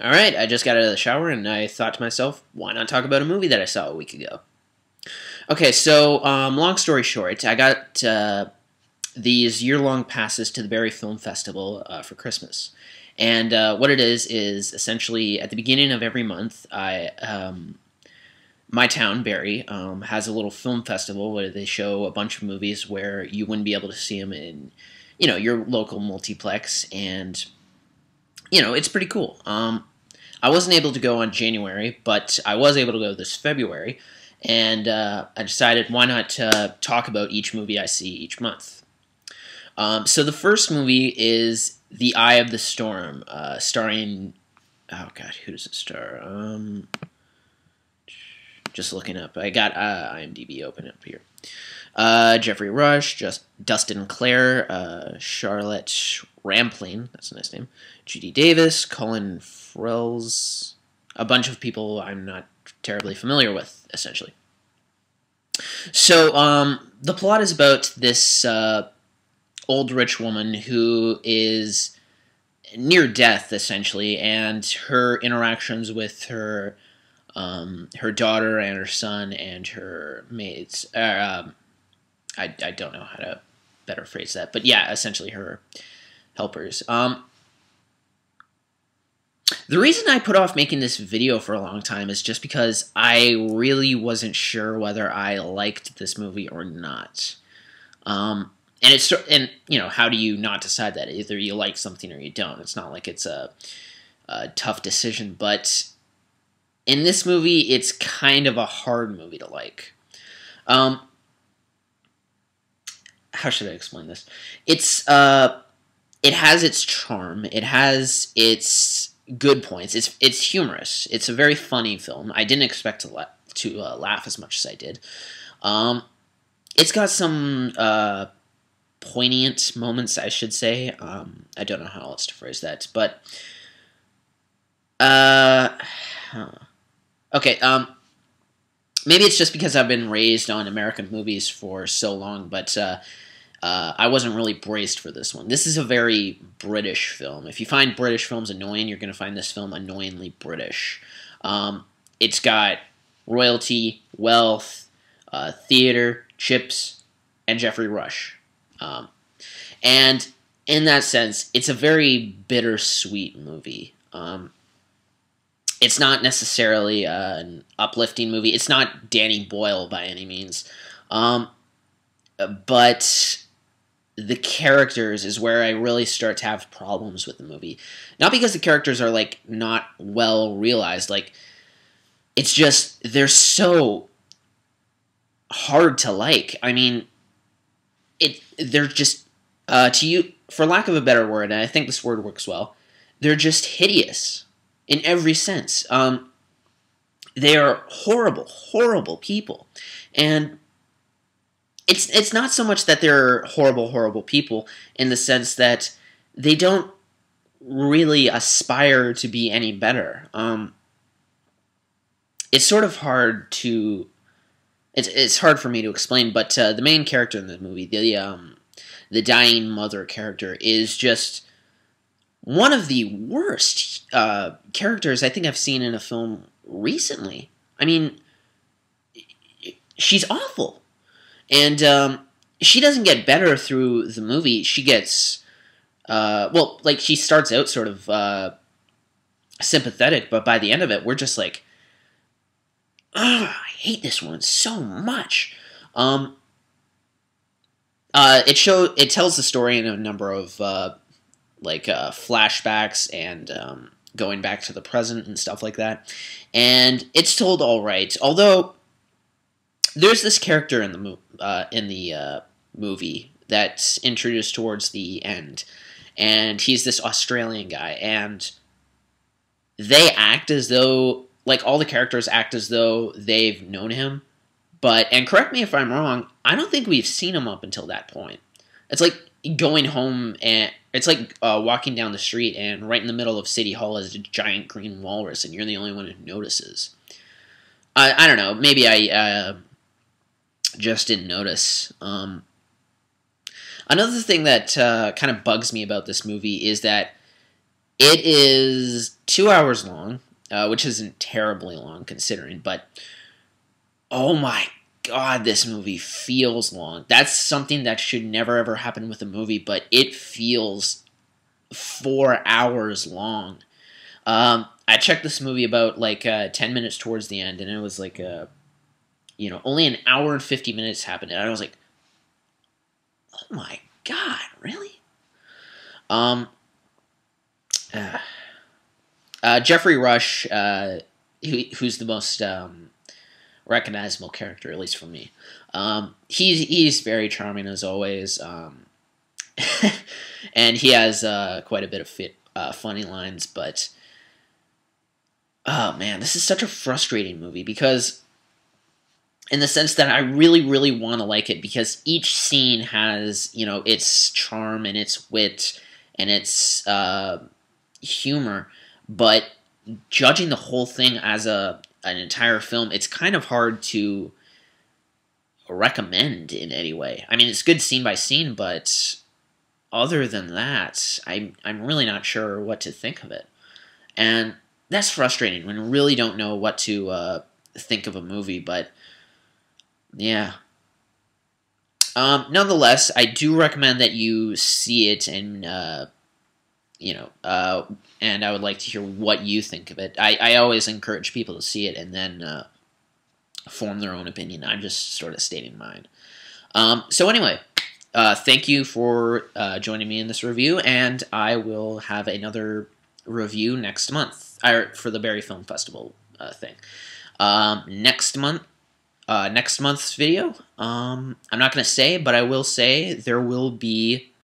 Alright, I just got out of the shower and I thought to myself, why not talk about a movie that I saw a week ago? Okay, so, long story short, I got these year-long passes to the Barrie Film Festival for Christmas. And what it is essentially at the beginning of every month, my town, Barrie, has a little film festival where they show a bunch of movies where you wouldn't be able to see them in, your local multiplex, and it's pretty cool. I wasn't able to go on January, but I was able to go this February, and I decided why not talk about each movie I see each month. So the first movie is The Eye of the Storm, starring, oh god, who does it star? Just looking up. I got IMDb open up here. Jeffrey Rush, Dustin Clare, Charlotte Rampling, that's a nice name, Judy Davis, Colin Farrell's, a bunch of people I'm not terribly familiar with, essentially. So, the plot is about this old rich woman who is near death, essentially, and her interactions with her daughter and her son and her maids. I don't know how to better phrase that, but yeah, essentially her helpers. The reason I put off making this video for a long time is just because I really wasn't sure whether I liked this movie or not. And how do you not decide that? Either you like something or you don't. It's not like it's a tough decision, but in this movie, it's kind of a hard movie to like. How should I explain this? It has its charm. It has its good points. It's humorous. It's a very funny film. I didn't expect to laugh as much as I did. It's got some poignant moments, I should say. I don't know how else to phrase that, but okay. Maybe it's just because I've been raised on American movies for so long, but I wasn't really braced for this one. This is a very British film. If you find British films annoying, you're going to find this film annoyingly British. It's got royalty, wealth, theater, chips, and Jeffrey Rush. And in that sense, it's a very bittersweet movie. It's not necessarily an uplifting movie. It's not Danny Boyle by any means. But the characters is where I really start to have problems with the movie. Not because the characters are, like, not well realized. Like, it's just, they're so hard to like. I mean, they're just, for lack of a better word, and I think this word works well, they're just hideous in every sense. They are horrible, horrible people. And it's not so much that they're horrible, horrible people in the sense that they don't really aspire to be any better. It's sort of hard to... It's hard for me to explain, but the main character in the movie, the dying mother character, is just one of the worst characters I think I've seen in a film recently. I mean, she's awful. And she doesn't get better through the movie. She gets, she starts out sort of sympathetic, but by the end of it, we're just like, I hate this woman so much. It tells the story in a number of flashbacks and going back to the present and stuff like that, and it's told all right. Although there's this character in the movie that's introduced towards the end, and he's this Australian guy, and they act as though, like, all the characters act as though they've known him, and correct me if I'm wrong, I don't think we've seen him up until that point. It's like going home, and it's like walking down the street, and right in the middle of City Hall is a giant green walrus, and you're the only one who notices. I don't know, maybe I just didn't notice. Another thing that kind of bugs me about this movie is that it is 2 hours long, which isn't terribly long considering, but oh my god, this movie feels long. That's something that should never ever happen with a movie, but it feels 4 hours long. I checked this movie about like 10 minutes towards the end, and it was like only an hour and 50 minutes happened, and I was like, oh my god, really? Jeffrey Rush, who's the most recognizable character, at least for me. He's very charming as always, and he has quite a bit of funny lines. But oh man, this is such a frustrating movie because, in the sense that I really, really want to like it because each scene has its charm and its wit and its humor, but judging the whole thing as an entire film, it's kind of hard to recommend in any way. I mean, it's good scene by scene, but other than that, I'm really not sure what to think of it. And that's frustrating when you really don't know what to think of a movie, but yeah. Nonetheless, I do recommend that you see it, and and I would like to hear what you think of it. I always encourage people to see it and then form their own opinion. I'm just sort of stating mine. So anyway, thank you for joining me in this review, and I will have another review next month for the Barrie Film Festival thing. Next month's video, I'm not going to say, but I will say there will be